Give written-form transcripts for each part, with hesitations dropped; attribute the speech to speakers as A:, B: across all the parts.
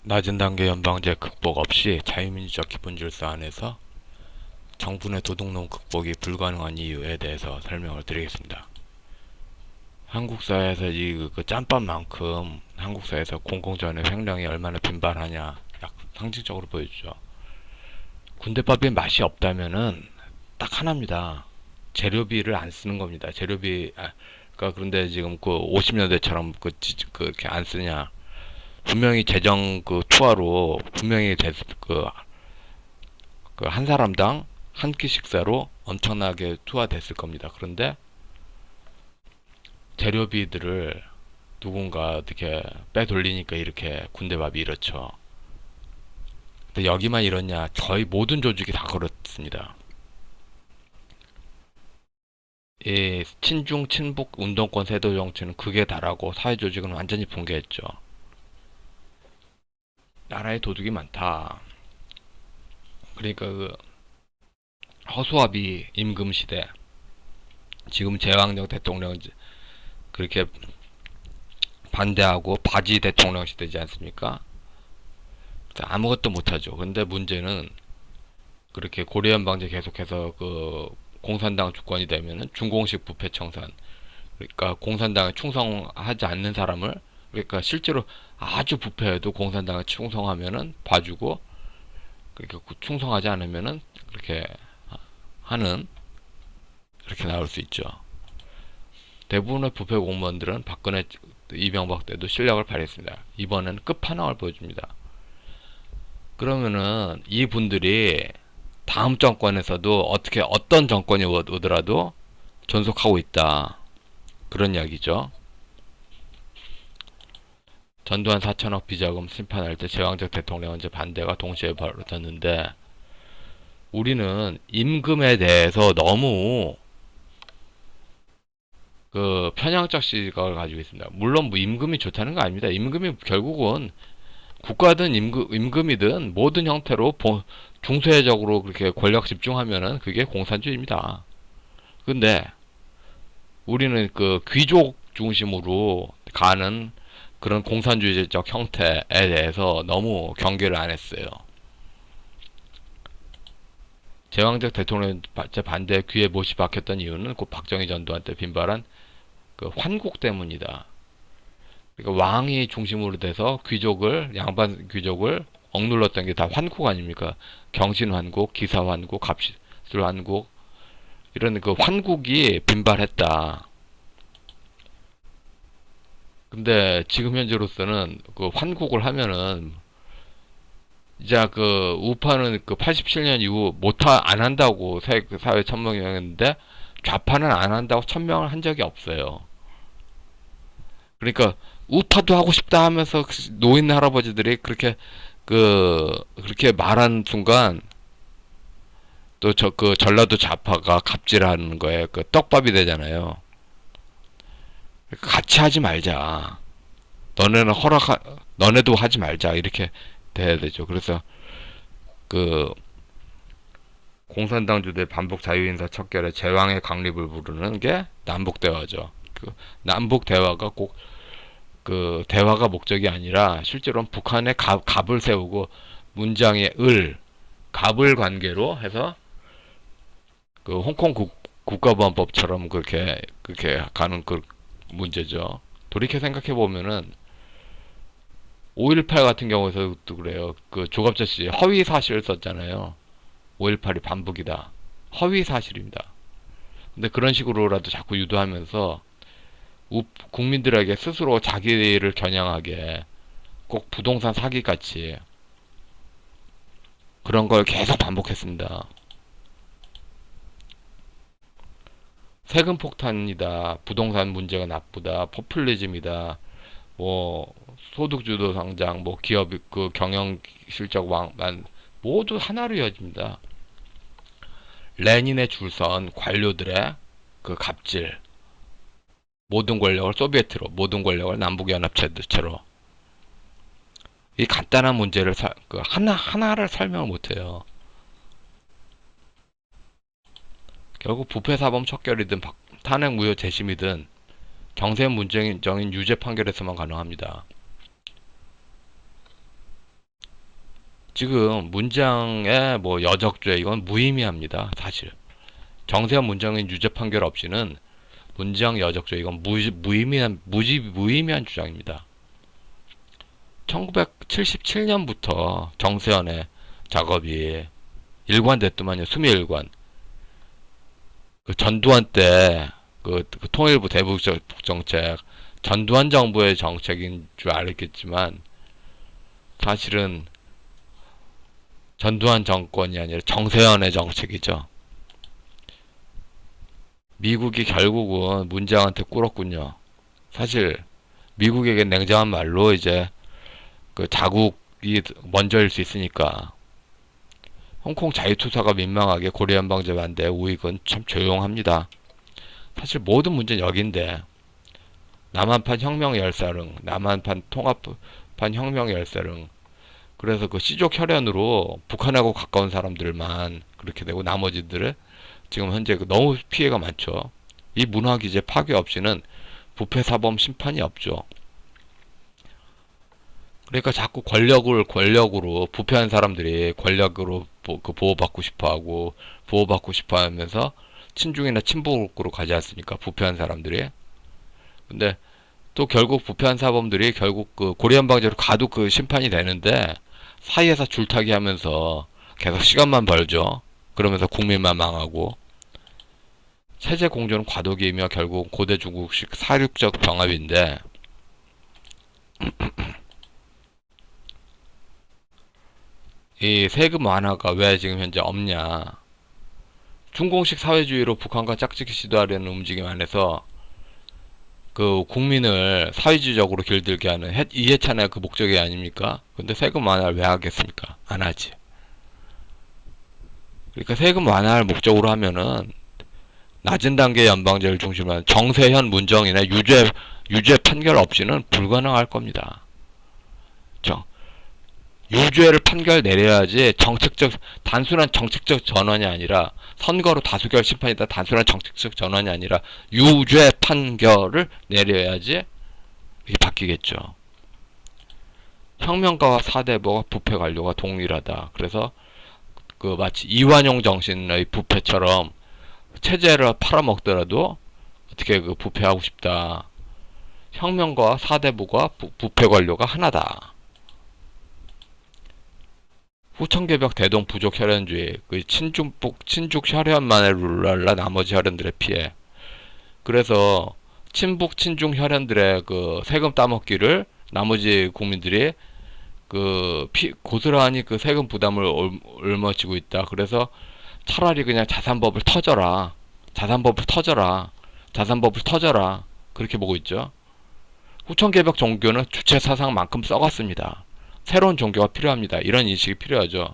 A: 낮은 단계 연방제 극복 없이 자유민주적 기본질서 안에서 정부 내 도둑놈 극복이 불가능한 이유에 대해서 설명을 드리겠습니다. 한국 사회에서 그 짬밥만큼 한국 사회에서 공공전의 횡령이 얼마나 빈발하냐 약 상징적으로 보여주죠. 군대밥이 맛이 없다면은 딱 하나입니다. 재료비를 안 쓰는 겁니다. 그러니까 그런데 지금 그 50년대처럼 그렇게 안 쓰냐. 분명히 재정 투하로 분명히 한 사람당 한 끼 식사로 엄청나게 투하됐을 겁니다. 그런데 재료비들을 누군가 어떻게 빼돌리니까 이렇게 군대밥이 이렇죠. 근데 여기만 이렇냐? 거의 모든 조직이 다 그렇습니다. 이 친중 친북 운동권 세도 정치는 극에 달하고 사회 조직은 완전히 붕괴했죠. 나라에 도둑이 많다. 그러니까 허수아비 임금 시대, 지금 제왕적 대통령 그렇게 반대하고 바지 대통령 시대지 않습니까? 아무것도 못하죠. 근데 문제는 그렇게 고려연방제 계속해서 공산당 주권이 되면은 중공식 부패 청산, 그러니까 공산당에 충성하지 않는 사람을, 그러니까 실제로 아주 부패해도 공산당에 충성하면은 봐주고, 그러니까 충성하지 않으면은 그렇게 하는, 그렇게 나올 수 있죠. 대부분의 부패 공무원들은 박근혜, 이명박 때도 실력을 발휘했습니다. 이번에는 끝판왕을 보여줍니다. 그러면은 이분들이 다음 정권에서도 어떤 정권이 오더라도 존속하고 있다. 그런 이야기죠. 전두환 4천억 비자금 심판할 때 제왕적 대통령은 이제 반대가 동시에 벌어졌는데, 우리는 임금에 대해서 너무 편향적 시각을 가지고 있습니다. 물론 뭐 임금이 좋다는 거 아닙니다. 임금이 결국은 국가든 임금이든 모든 형태로 중세적으로 그렇게 권력 집중하면은 그게 공산주의입니다. 근데 우리는 귀족 중심으로 가는 그런 공산주의적 형태에 대해서 너무 경계를 안 했어요. 제왕적 대통령 반대 귀에 못이 박혔던 이유는 곧 박정희 전두환 때 빈발한 환국 때문이다. 그러니까 왕이 중심으로 돼서 양반 귀족을 억눌렀던 게 다 환국 아닙니까? 경신환국, 기사환국, 갑술환국, 이런 환국이 빈발했다. 근데 지금 현재로서는 환국을 하면은 이제 우파는 87년 이후 안 한다고 사회 천명했는데, 좌파는 안 한다고 천명을 한 적이 없어요. 그러니까 우파도 하고 싶다 하면서 노인 할아버지들이 그렇게 말한 순간, 또 전라도 좌파가 갑질하는 거에 떡밥이 되잖아요. 같이 하지 말자. 너네는 너네도 하지 말자. 이렇게 돼야 되죠. 그래서 그 공산당 주대 반복 자유인사 척결에 제왕의 강립을 부르는 게 남북대화죠. 남북 대화가 꼭 대화가 목적이 아니라 실제로는 북한에 갑을 세우고, 문장의 갑을 관계로 해서 홍콩 국가보안법처럼 그렇게 가는 문제죠. 돌이켜 생각해 보면은 5.18 같은 경우에서도 그래요. 조갑자 씨 허위 사실을 썼잖아요. 5.18이 반북이다. 허위 사실입니다. 근데 그런 식으로라도 자꾸 유도하면서 국민들에게 스스로 자기를 겨냥하게, 꼭 부동산 사기같이 그런 걸 계속 반복했습니다. 세금 폭탄이다, 부동산 문제가 나쁘다, 포퓰리즘이다, 뭐 소득주도 성장, 뭐 기업 경영 실적 왕만, 모두 하나로 이어집니다. 레닌의 줄선 관료들의 갑질, 모든 권력을 소비에트로, 모든 권력을 남북연합체로, 이 간단한 문제를 하나를 설명을 못해요. 결국 부패사범 척결이든 탄핵 무효 재심이든 경세 문정인 유죄 판결에서만 가능합니다. 지금 문장의 뭐 여적죄 이건 무의미합니다. 사실 정세현 문장인 유죄 판결 없이는 문장 여적죄 이건 무의미한 주장입니다. 1977년부터 정세현의 작업이 일관됐더만요. 수미일관. 그 전두환 때 그 통일부 대북정책 전두환 정부의 정책인 줄 알았겠지만 사실은 전두환 정권이 아니라 정세현의 정책이죠. 미국이 결국은 문장한테 꿇었군요. 사실 미국에게 냉정한 말로 이제 그 자국이 먼저일 수 있으니까 홍콩 자유투사가 민망하게 고려연방제 반대 우익은 참 조용합니다. 사실 모든 문제는 여긴데 남한판 혁명 열사릉, 남한판 통합판 혁명 열사릉 그래서 그 시족 혈연으로 북한하고 가까운 사람들만 그렇게 되고 나머지들은 지금 현재 너무 피해가 많죠. 이 문화 기제 파괴 없이는 부패 사범 심판이 없죠. 그러니까 자꾸 권력으로 부패한 사람들이 권력으로 보호받고 싶어하고 보호받고 싶어하면서 친중이나 친북으로 가지 않습니까? 부패한 사람들이. 근데 또 결국 부패한 사범들이 결국 그 고려연방제로 가도 그 심판이 되는데 사이에서 줄타기 하면서 계속 시간만 벌죠. 그러면서 국민만 망하고 체제 공조는 과도기이며 결국 고대 중국식 사륙적 병합인데 이 세금 완화가 왜 지금 현재 없냐? 중공식 사회주의로 북한과 짝짓기 시도하려는 움직임 안에서 그 국민을 사회주의적으로 길들게 하는 이해찬의 그 목적이 아닙니까? 근데 세금 완화를 왜 하겠습니까? 안 하지. 그러니까 세금 완화를 목적으로 하면은 낮은 단계 연방제를 중심으로 하는 정세현 문정인의 유죄 판결 없이는 불가능할 겁니다. 유죄를 판결 내려야지 단순한 정책적 전환이 아니라 선거로 다수결 심판이다 단순한 정책적 전환이 아니라 유죄 판결을 내려야지 이게 바뀌겠죠. 혁명가와 사대부와 부패 관료가 동일하다. 그래서 그 마치 이완용 정신의 부패처럼 체제를 팔아먹더라도 어떻게 그 부패하고 싶다. 혁명가와 사대부가 부패 관료가 하나다. 후천개벽 대동 부족 혈연주의, 그 친중 혈연만을 룰랄라 나머지 혈연들의 피해. 그래서 친북 친중 혈연들의 그 세금 따먹기를 나머지 국민들이 그 고스란히 그 세금 부담을 짊어지고 있다. 그래서 차라리 그냥 자산법을 터져라. 그렇게 보고 있죠. 후천개벽 종교는 주체 사상만큼 썩었습니다. 새로운 종교가 필요합니다. 이런 인식이 필요하죠.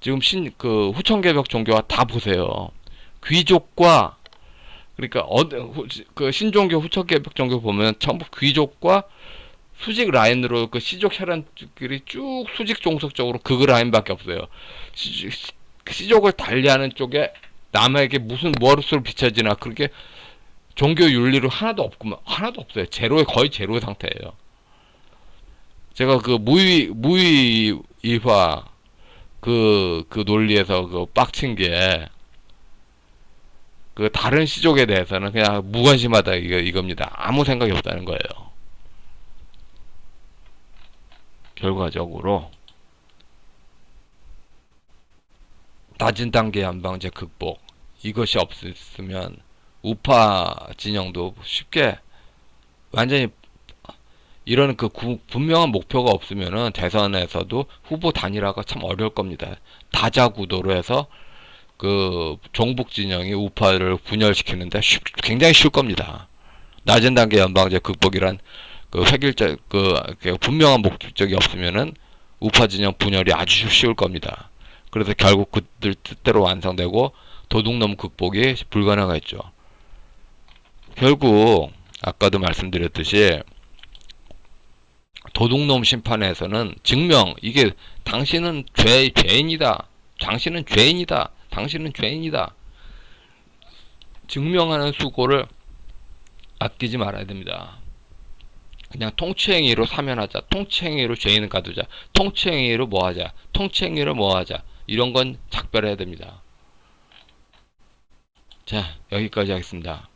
A: 지금 후천개벽 종교와 다 보세요. 귀족과 그러니까 그 신종교 후천개벽 종교 보면 전부 귀족과 수직 라인으로 그 시족 혈연들이 쭉 수직 종속적으로 그 라인밖에 없어요. 시족을 달리하는 쪽에 남에게 무슨 무엇으로 비춰지나 그렇게 종교 윤리로 하나도 없어요. 거의 제로의 상태예요. 제가 그 무의이화 그 논리에서 그 빡친 게 그 다른 시족에 대해서는 그냥 무관심하다 이겁니다. 아무 생각이 없다는 거예요. 결과적으로 낮은 단계 연방제 극복 이것이 없었으면 우파 진영도 쉽게 완전히 이런 그 분명한 목표가 없으면은 대선에서도 후보 단일화가 참 어려울 겁니다. 다자구도로 해서 그 종북 진영이 우파를 분열시키는데 굉장히 쉬울 겁니다. 낮은 단계 연방제 극복이란 그 획일적 그 분명한 목적이 없으면은 우파 진영 분열이 아주 쉬울 겁니다. 그래서 결국 그들 뜻대로 완성되고 도둑놈 극복이 불가능하겠죠. 결국 아까도 말씀드렸듯이 도둑놈 심판에서는 증명 이게 당신은 죄인이다. 증명하는 수고를 아끼지 말아야 됩니다. 그냥 통치행위로 사면하자, 통치행위로 죄인은 가두자, 통치행위로 뭐하자, 통치행위로 뭐하자, 이런 건 작별해야 됩니다. 자, 여기까지 하겠습니다.